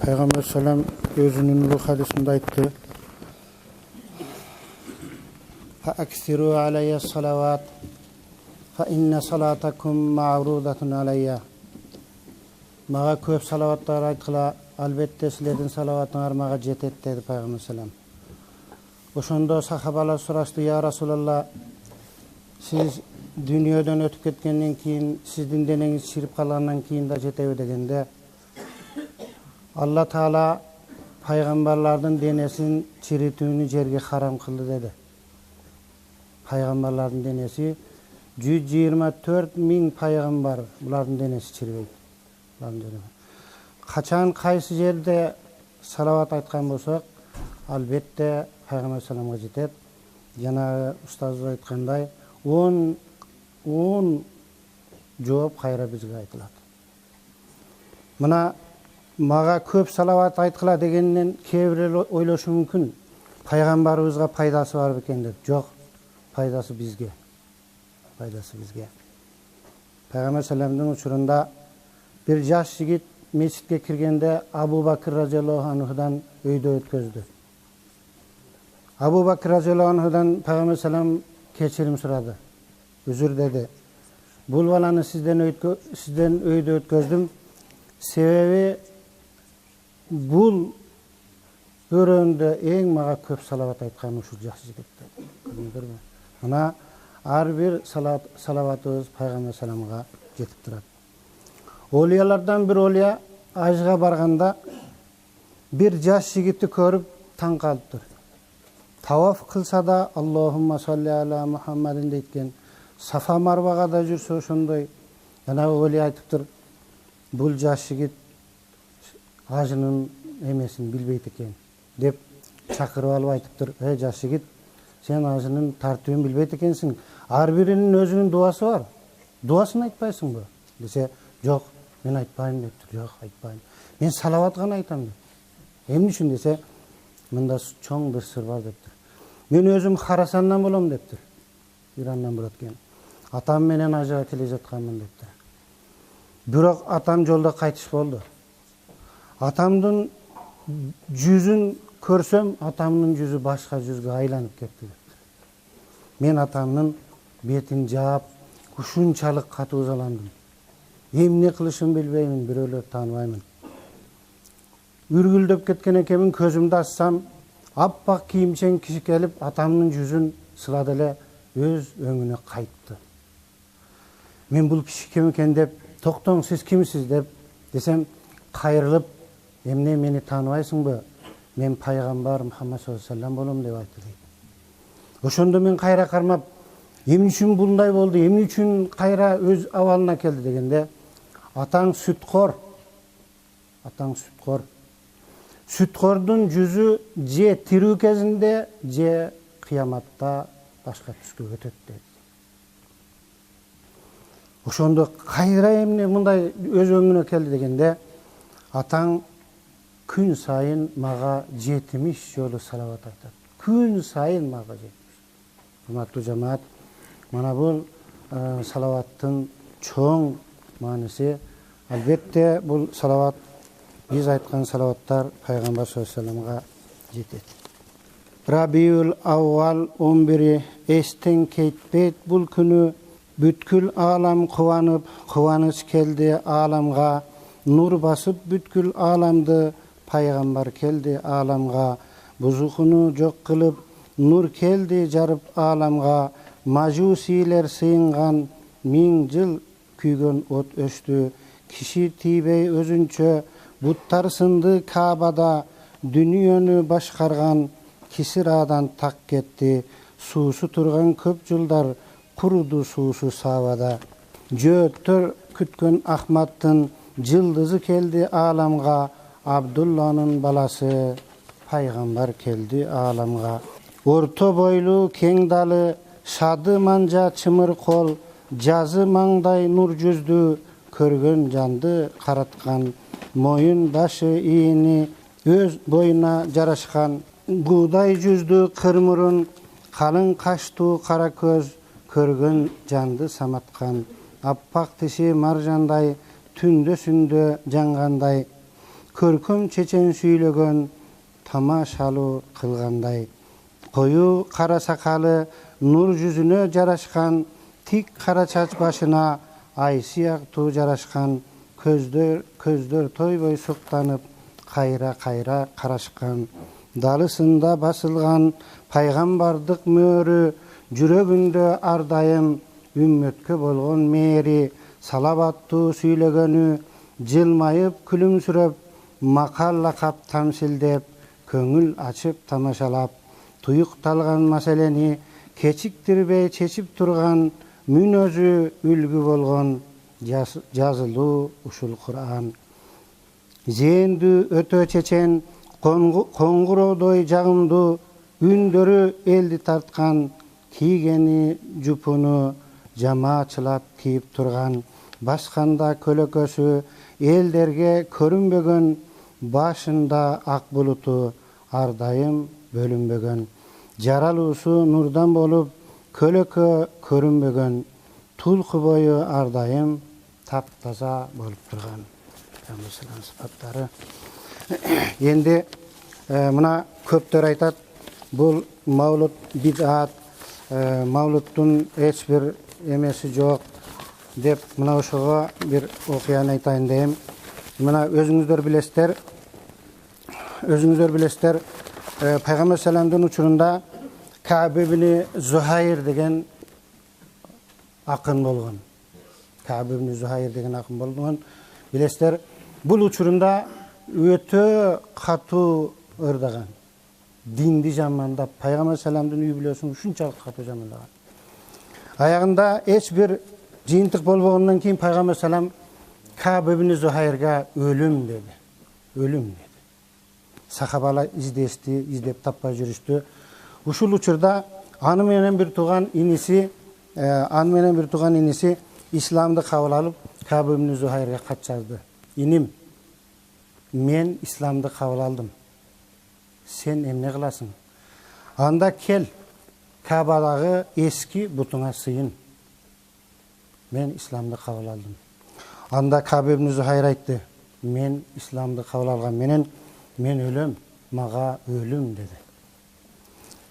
Peygamber selam özünün ulu hadisinde aytdı. Fa aksiru aleyye salavat fa inne salatakum ma'rudatun aleyya. Mağa köp salavatlar aytkıla, albatta sizlerden salavatыңар mağa jetet dedi Peygamber selam. Oşonda sahabalar soraştı, ya Resulallah, siz dünyadan ötüp ketkenden keyin, sizdin deneniz çirip kalandan keyin da jetebi degende, Allah Taala paygambarlardan denesin çiritүүnü jerge haram kıldı dedi. Paygambarlardan denesi 124.000 paygambar bulardan denesi çiribeydi. Kaçan kaysı jerde salavat aytkan bolsak, albatta Peygamber selamga jetet. Jana ustaz aytkanday 10 жооп кайра бизге айтылат. Мына mağa köp salavat aytkıla degenden kebirler oylошу мүмкүн. Пайгамбарыбызга пайдасы бар бекен деп. Жок, пайдасы бизге. Пайдасы бизге. Peygamber selamдын учурунда bir жаш жигит мечитке киргенде Абу Бакыр разияллаху анхудан өйдө өткөздү. Абу Бакыр разияллаху анхудан Peygamber selam keçирим сурады. Özür dedi. Бул баланы сизден өйдө өткөздүм. Себеби бул өрөндө эң мага көп салават айткан ушул жакшы жигит. Көрдүңүзбү? Мына ар бир салаватыбыз Пайгамбар саламга жетип турат. Олиялардан бир олия ажга барганда бир жаш жигитти көрүп таң калыптыр. Таваф кылса да Аллахумма салли аля Мухаммадин дейткен, Сафа Марвага да жүрсө ошондой. Жана олия айтыптыр, бул жаш жигит ажынын эмесин билбейт экен деп чакырып алып айтыптыр. Жаш жигит, сен ажынын тартыбын билбейт экенсиң. Ар биринин өзүнүн дуасы бар. Дуасын айтпайсыңбы? Десе, жок, мен айтпайм дептир. Жок, айтпайм. Мен салават гана айтам деп. Эмне үчүн десе, мында чоң бир сыр бар дептир. Мен өзүм Харасандан болом дептир. Ирандан болот экен. Атам менен ажыга келе жатканмын дептир. Бирок атам жолдо кайтыш болду. Атамдын жүзүн көрсөм, атамдын жүзү башка жүзгө айланып кетти дептир. Мен атамдын бетин жаап, ушунчалык катуу ызаландым. Эмне кылышымды билбеймин, бирөөлөрдү тааныбаймын. Үргүлдөп кеткен экенмин, көзүмдү ачсам, аппак кийимчең киши келип, атамдын жүзүн сылады эле өз өңүнө кайтты. Мен бул киши ким экен деп, токтоң, сиз кимсиз деп десем, кайрылып, эмне мени тааныбайсыңбы? Мен пайгамбар Мухаммад саллаллаху алейхи ва саллям болом деп айтты дейт. Ошондо мен кайра кармап, эмне үчүн мындай болду, эмне үчүн кайра өз абалына келди дегенде, атаң сүткор. Атаң сүткор. Сүткордун жүзү же тирүү кезинде, же кыяматта башка түскө өтөт дейт. Ошондо кайра эмне мындай өз өңүнө келди дегенде, атаң күн сайын мага 70 жолу салават айтат. Күн сайын мага 70. Урматтуу жамаат, мана бул салаваттын чоң мааниси. Албетте бул салават, биз айткан салаваттар Пайгамбар саллаллаху алейхи ва салламга жетет. Рабиул Аввал 11 эстен кетпейт бул күнү. Бүткүл алам кубанып, кубаныч келди аламга. Нур басып бүткүл аламды, пайгамбар келди аламга. Бузукуну жок кылып, нур келди жарып аламга. Мажусилер сыйынган 1000 жыл күйгөн от өстү. Киши тийбей өзүнчө, буттар сынды Каабада. Дүнүйөнү башкарган Кисирадан так кетти. Суусу турган көп жылдар куруду суусу саабада. Жөөттөр күткөн Ахматтын жылдызы келди аламга. Абдулланын баласы пайгамбар келди аламга. Орто бойлуу кең далы, шады манжа чымыр кол, жазы маңдай нур жүздү, көргөн жанды караткан, моюн башы ийини өз боюна жарашкан, будай жүздү кырмырын, калың каштуу кара көз, көргөн жанды саматкан, аппак тиши маржандай, түндө сүндө жангандай, көркөм чечен сүйлөгөн тамашалуу кылгандай. Koyu kara sakalı nur yüzüne jarashkan, tik kara çaç başına ay siyah tuğ jarashkan, közдөр toyboy suqtanıp kayra kayra karashkan. Dalısında basılgan paygambardık möörü, жүрөгүндө ардайым үммөткө болгон мээри, салабаттуу сүйлөгөнү, жылмайып күлүмсүрөп, макал лакап тамсилдеп, көңүл ачып тамашалап, туюкталган маселени кечиктирбей чечип турган, мүн өзү үлгү болгон жазылуу ушул Кур'ан. Зээндүү өтө чечен, коңгуроодой жагымдуу, үндөрү элди тарткан, кийгени жупуну жамаачылап кийип турган, басканда көлөкөсү элдерге көрүнбөгөн, башында ак булуту ардайым бөлүнбөгөн, жаралуусу нурдан болуп көлөкө көрүнбөгөн, тулку бою ардайым таптаза болуп турган. Пейгамбер сыпаттары. Энди мына көптөр айтат, бул маулут бидат, маулуттун эч бир эмеси жок деп, мына ошого бир окуяны айтайын дейм. Мына өзүңүздөр билесиздер, Peygamber Selam'dan uçurunda Ka'b ibn Zuhayr деген akın bolğan. Ka'b ibn Zuhayr деген akın bolğan. Bilesizler, bul uçurunda ötö katı ırdagan. Dindi jamandap, Peygamber Selam'dan uy biliyorsun, şunçalık katı jamandagan. Ayağında hiç bir jıyıntık bolboğundan keyin Peygamber Selam Ka'b ibn Zuhayr'a ölüm dedi. Ölüm dedi. Sahabalar izdep tappa жүрүштү. Ушул учурда аны менен бир тууган инisi исламды кабыл алып, Кa'b ibn Zuhayr'a кат жазды. Иним, мен исламды кабыл алдым. Сен эмне кыласың? Анда кел, Кабадагы эски бутуңа сыйын. Мен исламды кабыл алдым. Анда Ka'b ibn Zuhayr айтты, мен исламды кабыл алган менен мен өлөм, мага өлүм dedi.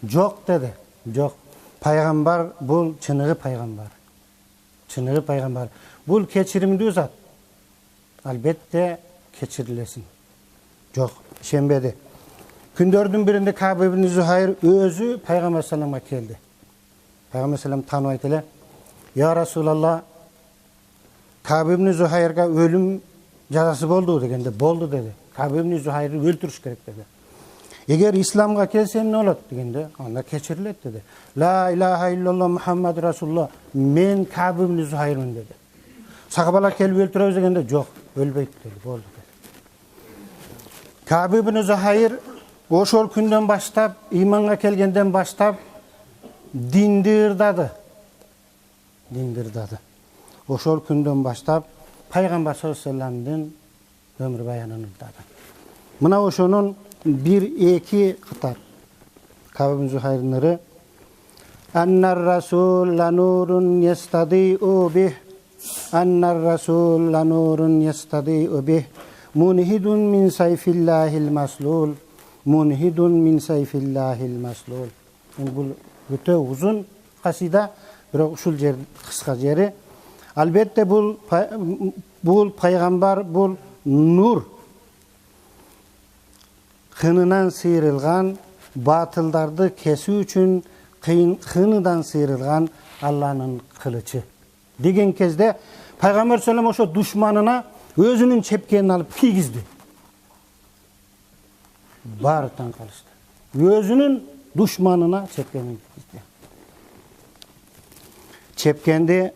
Жок dedi. Жок. Пайгамбар бул чыныгы пайгамбар. Чыныгы пайгамбар. Бул кечиримдүү зат. Албетте кечирилесин. Жок, ишенбеди. Күндөрдүн биринде Ka'b ibn Zuhayr өзү Пайгамбар салламга келди. Пайгамбар саллам таанып айтты эле: "Я Расулалла, Ka'b ibn Zuhayr'га өлүм жазасы болду" дегенде, "Болду" dedi. Ka'b ibn Zuhayr'ı өлтүрүш керек dedi. Эгер исламга келсе эмне болот дегенде, анда кечирилет dedi. La ilahe illallah Muhammed Rasulullah, мен Ka'b ibn Zuhayrмын dedi. Сахабалар келип өлтүрөбүз дегенде, "Жок, өлбөйт" dedi. Болду dedi. Ka'b ibn Zuhayr ошол күндөн баштап, иманга келгенден баштап динди ырдады. Ошол күндөн баштап Пайгамбар саллаллаху алейхи вассаламдын өмүр баянын ырдады. Мына ошонун 1-2 кытар. Ka'b ibn Zuhayr'ın ыры: "Annar rasul la nurun yastadi'u bih, annar rasul la nurun yastadi'u bih, munhidun min sayfillahil maslul, munhidun min sayfillahil maslul." Bu öte uzun kasida, biroq ушул жер кыска жери. Albatta bul paygambar, bul nur. Kınından sıyrılgan, batıldardı kesi üçün kınıdan sıyrılgan Allah'ın kılıcı. Degen kezde Peygamber sallam oşo düşmanına özünün çepkenini alıp kiygizdi. Barıktan kalıştı. Özünün düşmanına çepkenini kiygizdi. Çepkendi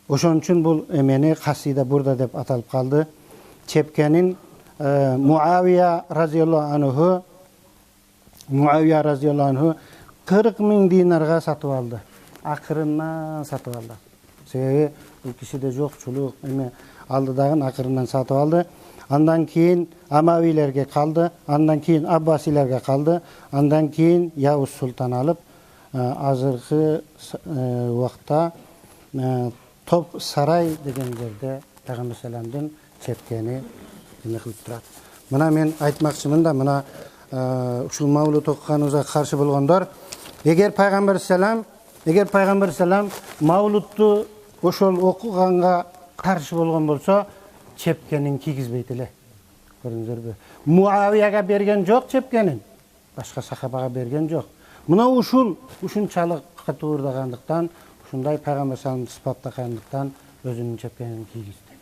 oşon üçün bul emeni kasida burada dep atalып kaldı. Çepkenin Muaviya radıyallahu anhu 40 bin dinarga satıp aldı. Akırından satıp aldı. Sebebi bu kişide jokçuluk эме aldığın akırından satıp aldı. Andan keyin Amavilerge kaldı. Andan keyin Abbasilerge kaldı. Andan keyin Yavuz Sultan alıp azırkı vakta Top Saray degen yerde Peygamber sallamdın çepkeni эме кылып турат. Мына мен айтмакчымын да, мына ушул маулут окуганыбызга каршы болгондор, эгер пайгамбар салам маулутту ошол окуганга каршы болгон болсо, чепкенин кийгизбейт эле. Көрдүңүзбү? Муавияга берген жок чепкенин, башка сахабага берген жок. Мына ушунчалык катуурдагандыктан, ушундай пайгамбар салам сыпаттагандыктан өзүнүн чепкенин кийгизди.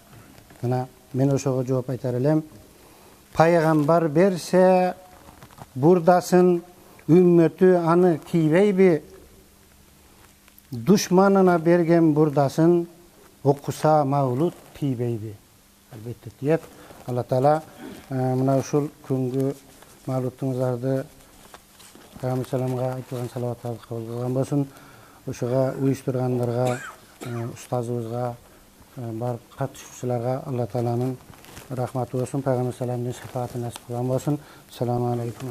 Мына мен ошого жооп айтар элем. Пайгамбар берсе бурдасын, үммөтү аны кийбейби? Душманына берген бурдасын окуса маулут тийбейби? Албетте тиет. Алла Таала мына ушул күнгү маулуттуңуздарды Пайгамбар саламга айтылган салаваттарды кабыл кылган болсун. Ошого уюштургандарга, устазыбызга, бар катышуучуларга Алла Тааланын рахматы болсун, Пайгамбар саламдын шафааты насип кылган болсун. Assalamu alaikum.